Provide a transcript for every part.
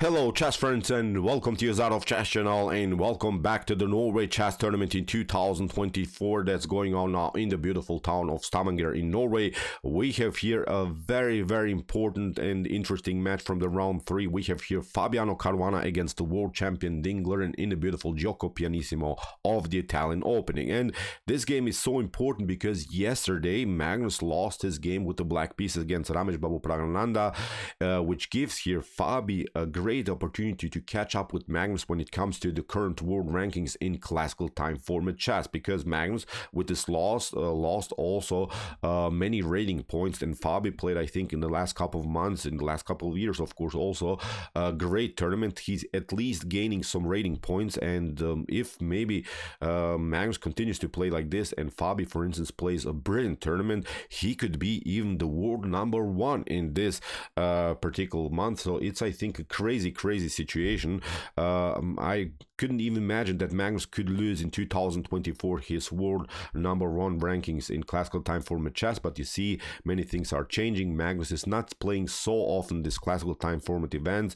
Hello chess friends and welcome to your Zart of Chess channel and welcome back to the Norway Chess tournament in 2024 that's going on now in the beautiful town of Stavanger in Norway. We have here a very important and interesting match from the round 3. We have here Fabiano Caruana against the world champion Liren in the beautiful Gioco Pianissimo of the Italian Opening. And this game is so important because yesterday Magnus lost his game with the black pieces against Praggnanandhaa, which gives here Fabi a great opportunity to catch up with Magnus when it comes to the current world rankings in classical time format chess, because Magnus with this loss lost also many rating points, and Fabi played, I think, in the last couple of months, in the last couple of years, of course, also a great tournament. He's at least gaining some rating points, and if maybe Magnus continues to play like this and Fabi, for instance, plays a brilliant tournament, he could be even the world #1 in this particular month. So it's, I think, a crazy situation. I couldn't even imagine that Magnus could lose in 2024 his world #1 rankings in classical time format chess, but you see, many things are changing. Magnus is not playing so often this classical time format events.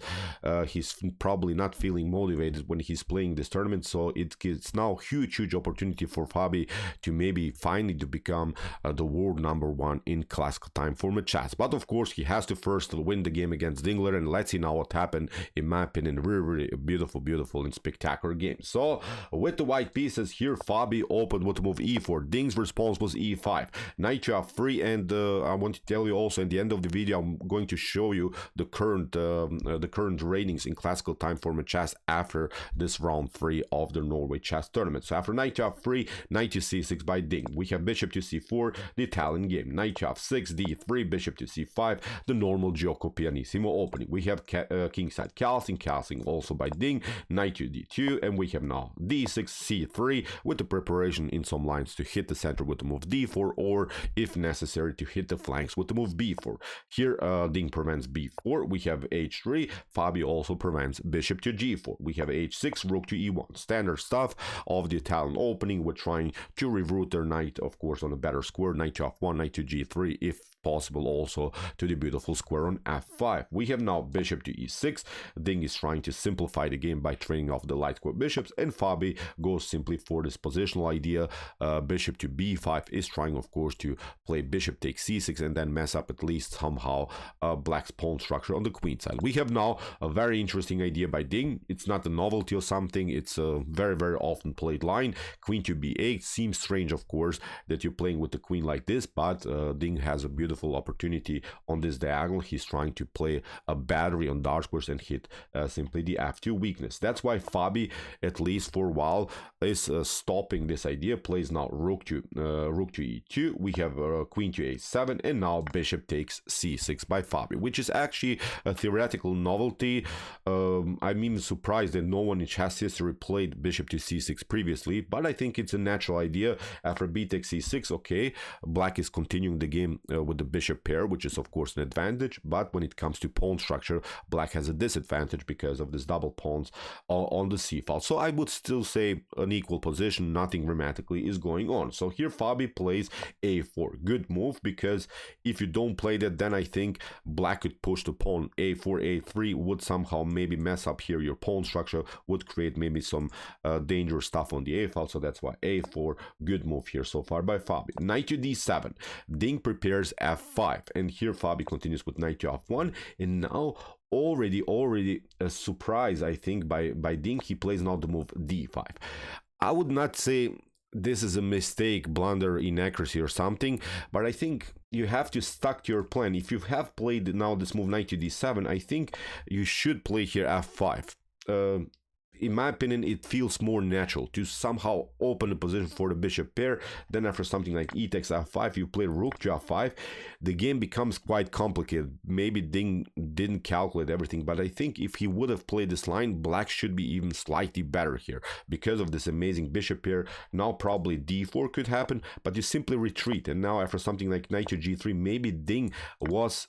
He's probably not feeling motivated when he's playing this tournament, so it's now huge opportunity for Fabi to maybe finally to become the world #1 in classical time format chess. But of course, he has to first win the game against Dingler, and let's see now what happened. In my opinion, really beautiful and spectacular game. So with the white pieces here, Fabi opened with the move e4. Ding's response was e5. Knight to f3, and I want to tell you also in the end of the video, I'm going to show you the current ratings in classical time format chess after this round 3 of the Norway Chess tournament. So after knight to f3, knight to c6 by Ding, we have bishop to c4, the Italian game. Knight to f6, d3, bishop to c5, the normal Gioco Pianissimo opening. We have kingside Carsing also by Ding, knight to d2, and we have now d6, c3, with the preparation in some lines to hit the center with the move d4, or if necessary to hit the flanks with the move b4. Here Ding prevents b4, we have h3, Fabi also prevents bishop to g4, we have h6, rook to e1. Standard stuff of the Italian Opening. We're trying to reroute their knight, of course, on a better square, knight to f1, knight to g3, if possible also to the beautiful square on f5. We have now bishop to e6. Ding is trying to simplify the game by trading off the light square bishops, and Fabi goes simply for this positional idea. Bishop to b5 is trying, of course, to play bishop takes c6 and then mess up at least somehow black's pawn structure on the queen side. We have now a very interesting idea by Ding. It's not a novelty or something, it's a very often played line. Queen to b8 seems strange, of course, that you're playing with the queen like this, but Ding has a beautiful opportunity on this diagonal. He's trying to play a battery on dark squares and hit simply the f2 weakness. That's why Fabi, at least for a while, is stopping this idea. Plays now rook to e2. We have queen to a7, and now bishop takes c6 by Fabi, which is actually a theoretical novelty. I'm even surprised that no one in chess history played bishop to c6 previously, but I think it's a natural idea. After b takes c6, okay, black is continuing the game with the bishop pair, which is of course an advantage, but when it comes to pawn structure, black has a disadvantage because of this double pawns on the c file. So I would still say an equal position, nothing dramatically is going on. So here Fabi plays a4. Good move, because if you don't play that, then I think black could push the pawn a4, a3, would somehow maybe mess up here your pawn structure, would create maybe some dangerous stuff on the a file. So that's why a4, good move here so far by Fabi. Knight to d7. Ding prepares f5, and here Fabi continues with knight to f1, and now already a surprise, I think, by Ding. He plays now the move d5. I would not say this is a mistake, blunder, inaccuracy or something, but I think you have to stuck to your plan. If you have played now this move knight to d7, I think you should play here f5. In my opinion, it feels more natural to somehow open the position for the bishop pair. Then after something like e takes f5, you play rook to f5. The game becomes quite complicated. Maybe Ding didn't calculate everything, but I think if he would have played this line, black should be even slightly better here because of this amazing bishop pair. Now probably d4 could happen, but you simply retreat. And now after something like knight to g3, maybe Ding was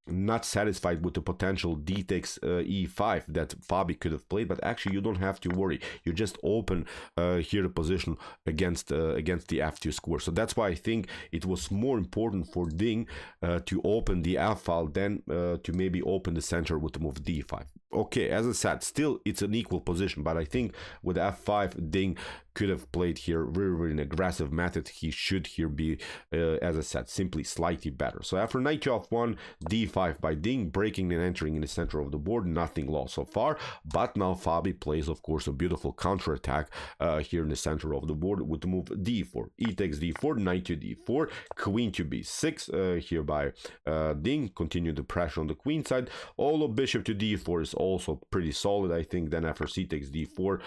not satisfied with the potential d takes e5 that Fabi could have played, but actually you don't have to worry. You just open here the position against the f2 square. So that's why I think it was more important for Ding to open the f file than to maybe open the center with the move d5. Okay, as I said, still it's an equal position, but I think with f5 Ding could have played here very an aggressive method. He should here be as I said, simply slightly better. So after knight to f1, d5 by Ding, breaking and entering in the center of the board, nothing lost so far. But now Fabi plays, of course, a beautiful counterattack here in the center of the board with the move d4. E takes d4, knight to d4, queen to b6 here by Ding, continue the pressure on the queen side. Although bishop to d4 is also pretty solid, I think. Then after c takes d4,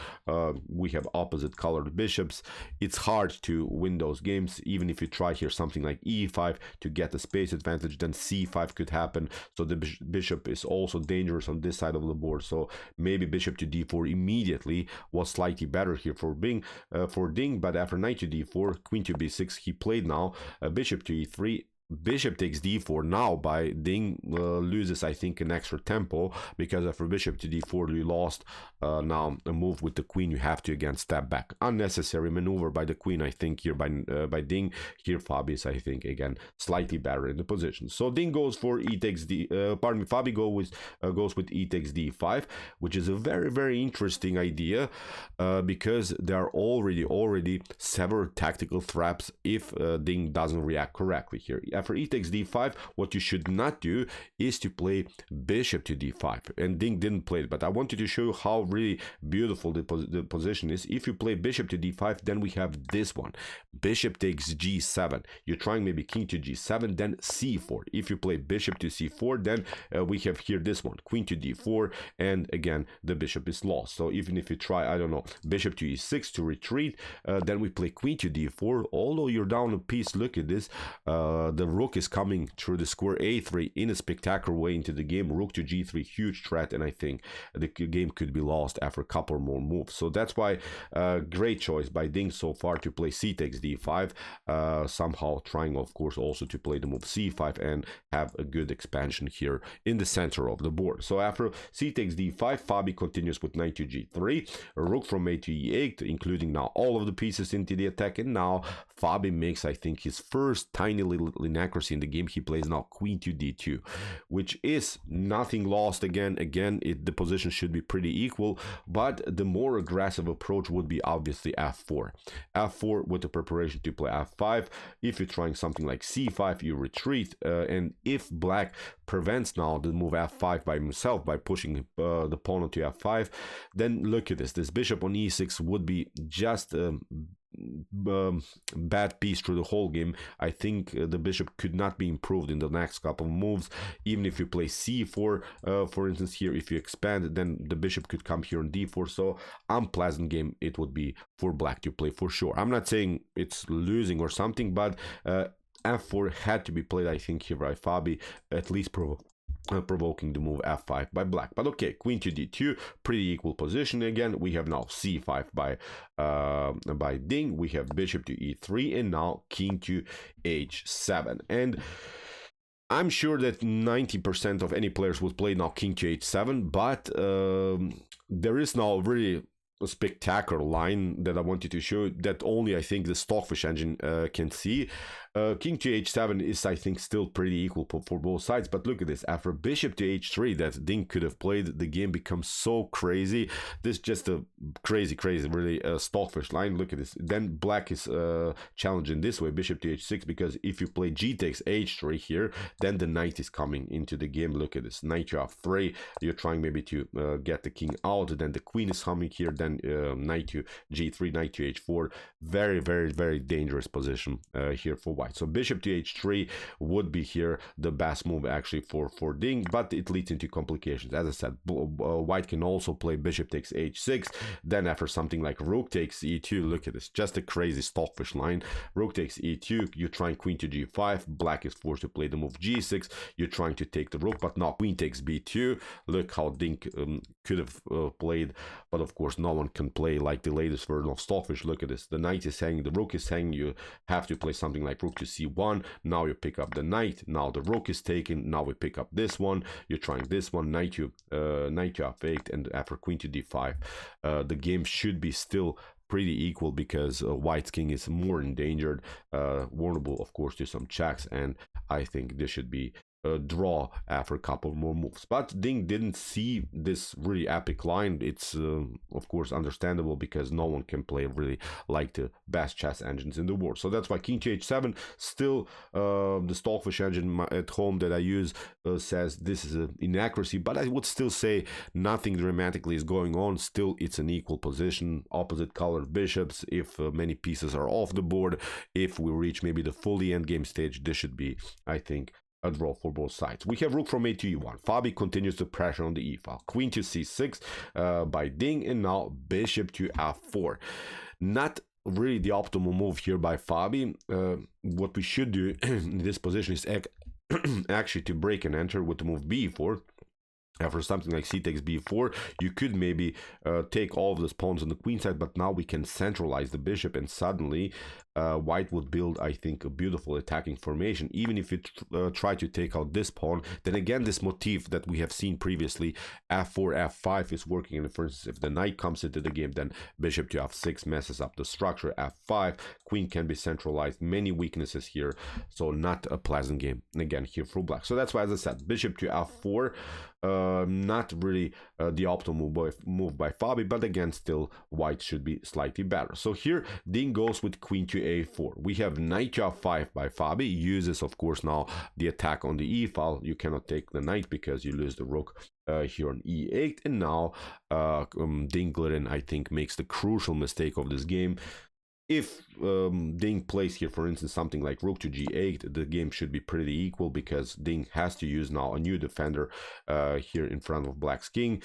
we have opposite colored bishops. It's hard to win those games, even if you try here something like e5 to get the space advantage, then c5 could happen. So the bishop is also dangerous on this side of the board. So maybe bishop to d4 immediately was slightly better here for Ding, but after knight to d4, queen to b6, he played now bishop to e3. Bishop takes d4 now by Ding loses, I think, an extra tempo, because after bishop to d4 you lost now a move with the queen. You have to again step back. Unnecessary maneuver by the queen, I think, here by Ding. Here Fabi is, I think, again slightly better in the position. So Ding goes for e takes Fabi goes with e takes d5, which is a very interesting idea because there are already several tactical traps if Ding doesn't react correctly here. After e takes d5, what you should not do is to play bishop to d5, and Ding didn't play it, but I wanted to show you how really beautiful the position is. If you play bishop to d5, then we have this one, bishop takes g7. You're trying maybe king to g7, then c4. If you play bishop to c4, then we have here this one, queen to d4, and again the bishop is lost. So even if you try, I don't know, bishop to e6 to retreat, then we play queen to d4. Although you're down a piece, look at this, the rook is coming through the square a3 in a spectacular way into the game. Rook to g3, huge threat, and I think the game could be lost after a couple more moves. So that's why great choice by Ding so far to play c takes d5, somehow trying, of course, also to play the move c5 and have a good expansion here in the center of the board. So after c takes d5, Fabi continues with knight to g3, rook from a to e8, including now all of the pieces into the attack, and now Fabi makes, I think, his first tiny little inaccuracy in the game. He plays now queen to d2, which is nothing lost. Again, the position should be pretty equal, but the more aggressive approach would be obviously f4 with the preparation to play f5. If you're trying something like c5, you retreat, and if black prevents now the move f5 by himself by pushing the opponent to f5, then look at this bishop on e6 would be just bad piece through the whole game. I think the bishop could not be improved in the next couple of moves. Even if you play c4, for instance, here, if you expand, then the bishop could come here on d4. So unpleasant game it would be for black to play for sure. I'm not saying it's losing or something, but f4 had to be played, I think, here by Fabi, at least provoking the move f5 by black. But okay, queen to d2, pretty equal position. Again, we have now c5 by Ding, we have bishop to e3, and now king to h7. And I'm sure that 90% of any players would play now king to h7, but there is now really a spectacular line that I wanted to show that only, I think, the Stockfish engine can see. King to h7 is, I think, still pretty equal for both sides, but look at this. After bishop to h3 that Ding could have played, the game becomes so crazy. This is just a crazy really Stockfish line. Look at this. Then black is challenging this way, bishop to h6, because if you play g takes h3 here, then the knight is coming into the game. Look at this, knight to f3, you're trying maybe to get the king out, then the queen is coming here, then knight to g3, knight to h4. Very dangerous position here for white. So bishop to h3 would be here the best move actually for Ding, but it leads into complications. As I said, white can also play bishop takes h6, then after something like rook takes e2, look at this, just a crazy Stockfish line. Rook takes e2, you're trying queen to g5, black is forced to play the move g6, you're trying to take the rook, but now queen takes b2. Look how Ding could have played, but of course no one can play like the latest version of Stockfish. Look at this, the knight is hanging, the rook is hanging, you have to play something like rook to c1, now you pick up the knight, now the rook is taken, now we pick up this one, you're trying this one, knight to f8, and after queen to d5, the game should be still pretty equal because white's king is more endangered, vulnerable of course to some checks, and I think this should be a draw after a couple more moves. But Ding didn't see this really epic line. It's of course understandable because no one can play really like the best chess engines in the world. So that's why king to h7, still the Stockfish engine at home that I use says this is an inaccuracy, but I would still say nothing dramatically is going on. Still it's an equal position, opposite colored bishops. If many pieces are off the board, if we reach maybe the fully endgame stage, this should be, I think, a draw for both sides. We have rook from a to e1. Fabi continues to pressure on the e file. Queen to c6 by Ding, and now bishop to f4. Not really the optimal move here by Fabi. What we should do in this position is actually to break and enter with the move b4. After something like c takes b4, you could maybe take all of the pawns on the queen side, but now we can centralize the bishop, and suddenly white would build, I think, a beautiful attacking formation. Even if you try to take out this pawn, then again this motif that we have seen previously, f4 f5 is working. And for instance, if the knight comes into the game, then bishop to f6 messes up the structure. F5, queen can be centralized, many weaknesses here, so not a pleasant game again here for black. So that's why, as I said, bishop to f4, not really the optimal move by Fabi, but again still white should be slightly better. So here Ding goes with queen to a4. We have knight to f5 by Fabi, uses of course now the attack on the e file. You cannot take the knight because you lose the rook here on e8, and now Ding Liren, I think, makes the crucial mistake of this game. If Ding plays here, for instance, something like rook to g8, the game should be pretty equal because Ding has to use now a new defender here in front of black's king.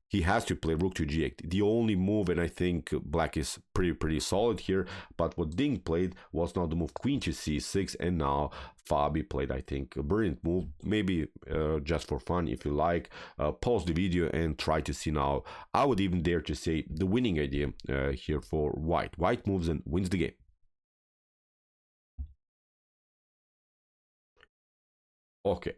He has to play rook to g8. The only move, and I think black is pretty solid here, but what Ding played was now the move queen to c6, and now Fabi played, I think, a brilliant move. Maybe just for fun, if you like, pause the video and try to see now. I would even dare to say the winning idea here for white. White moves and wins the game. Okay.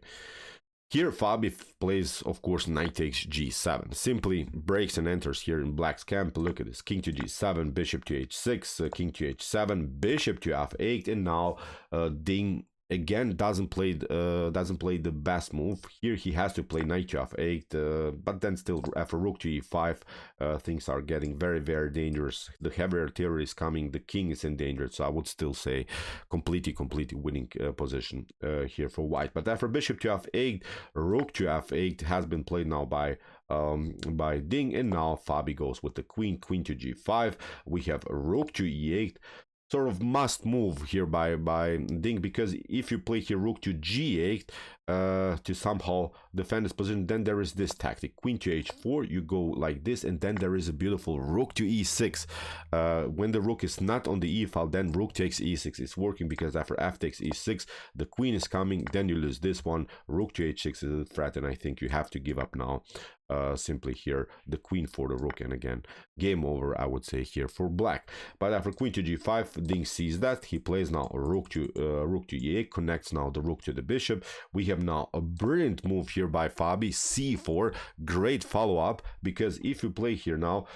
Here Fabi plays, of course, knight takes g7. Simply breaks and enters here in black's camp. Look at this, king to g7, bishop to h6, king to h7, bishop to f8, and now Ding again doesn't play the best move here. He has to play knight to f8, but then still after rook to e5, things are getting very dangerous. The heavy artillery is coming, the king is endangered, so I would still say completely winning position here for white. But after bishop to f8, rook to f8 has been played now by Ding, and now Fabi goes with the queen to g5. We have rook to e8, sort of must move here by Ding, because if you play here rook to g8 to somehow defend this position, then there is this tactic, queen to h4, you go like this, and then there is a beautiful rook to e6. When the rook is not on the e file, then rook takes e6 is working, because after f takes e6, the queen is coming, then you lose this one. Rook to h6 is a threat, and I think you have to give up now. Simply here the queen for the rook, and again game over, I would say, here for black. But after queen to g5, Ding sees that, he plays now rook to e8, connects now the rook to the bishop. We have now a brilliant move here by Fabi, c4, great follow-up, because if you play here now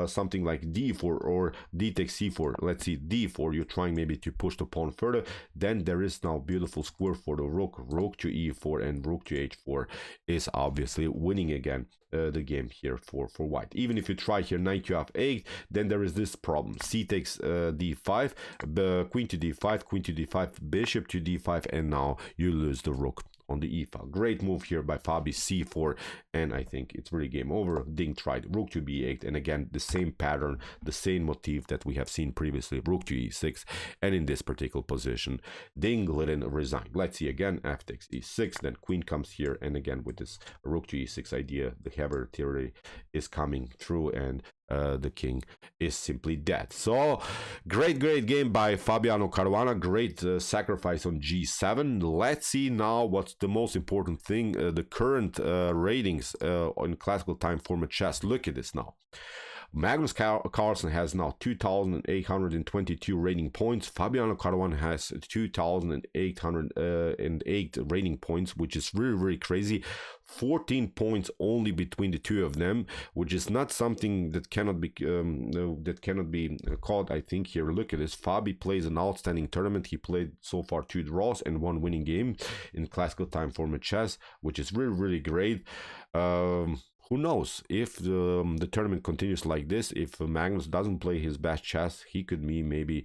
something like d4 or d takes c4, let's see, d4, you're trying maybe to push the pawn further, then there is now beautiful square for the rook to e4, and rook to h4 is obviously winning again the game here for white. Even if you try here knight to f8, then there is this problem, c takes d5, queen to d5, queen to d5, bishop to d5, and now you lose the rook on the e file. Great move here by Fabi, c4, and I think it's really game over. Ding tried rook to b8, and again the same pattern, the same motif that we have seen previously, rook to e6, and in this particular position Ding Liren resigned. Let's see again, f takes e6, then queen comes here, and again with this rook to e6 idea, the heavy artillery is coming through, and the king is simply dead. So great game by Fabiano Caruana. Great sacrifice on g7. Let's see now what's the most important thing, the current ratings on classical time format chess. Look at this now. Magnus Carlsen has now 2,822 rating points. Fabiano Caruana has 2,808 rating points, which is really crazy. 14 points only between the two of them, which is not something that cannot be called. I think here, look at this. Fabi plays an outstanding tournament. He played so far 2 draws and 1 winning game in classical time format chess, which is really great. Who knows if the tournament continues like this? If Magnus doesn't play his best chess, he could be maybe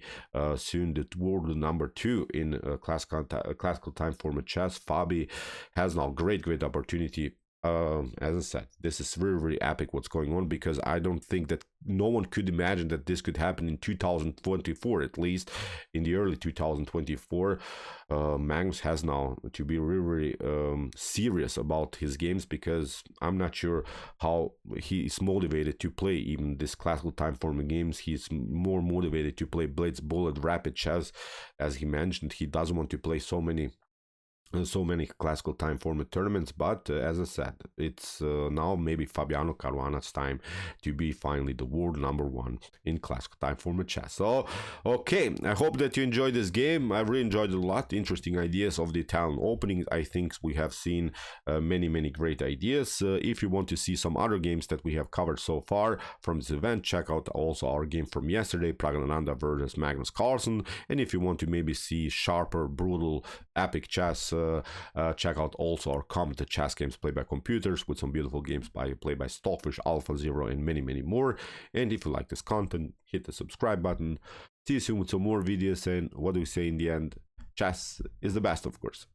soon the world number 2 in classical time format chess. Fabi has now great opportunity. As I said, this is really epic what's going on, because I don't think that no one could imagine that this could happen in 2024, at least in the early 2024. Magnus has now to be really serious about his games, because I'm not sure how he is motivated to play even this classical time format games. He's more motivated to play blitz, bullet, rapid chess. As he mentioned, he doesn't want to play so many classical time format tournaments, but as I said, it's now maybe Fabiano Caruana's time to be finally the world number 1 in classical time format chess. So okay, I hope that you enjoyed this game. I really enjoyed it a lot. Interesting ideas of the Italian opening. I think we have seen many great ideas. If you want to see some other games that we have covered so far from this event, check out also our game from yesterday, Praggnanandhaa versus Magnus Carlsen. And if you want to maybe see sharper, brutal, epic chess, check out also our commented chess games played by computers, with some beautiful games played by Stallfish, Alpha Zero, and many more. And if you like this content, hit the subscribe button. See you soon with some more videos, and what do we say in the end? Chess is the best, of course.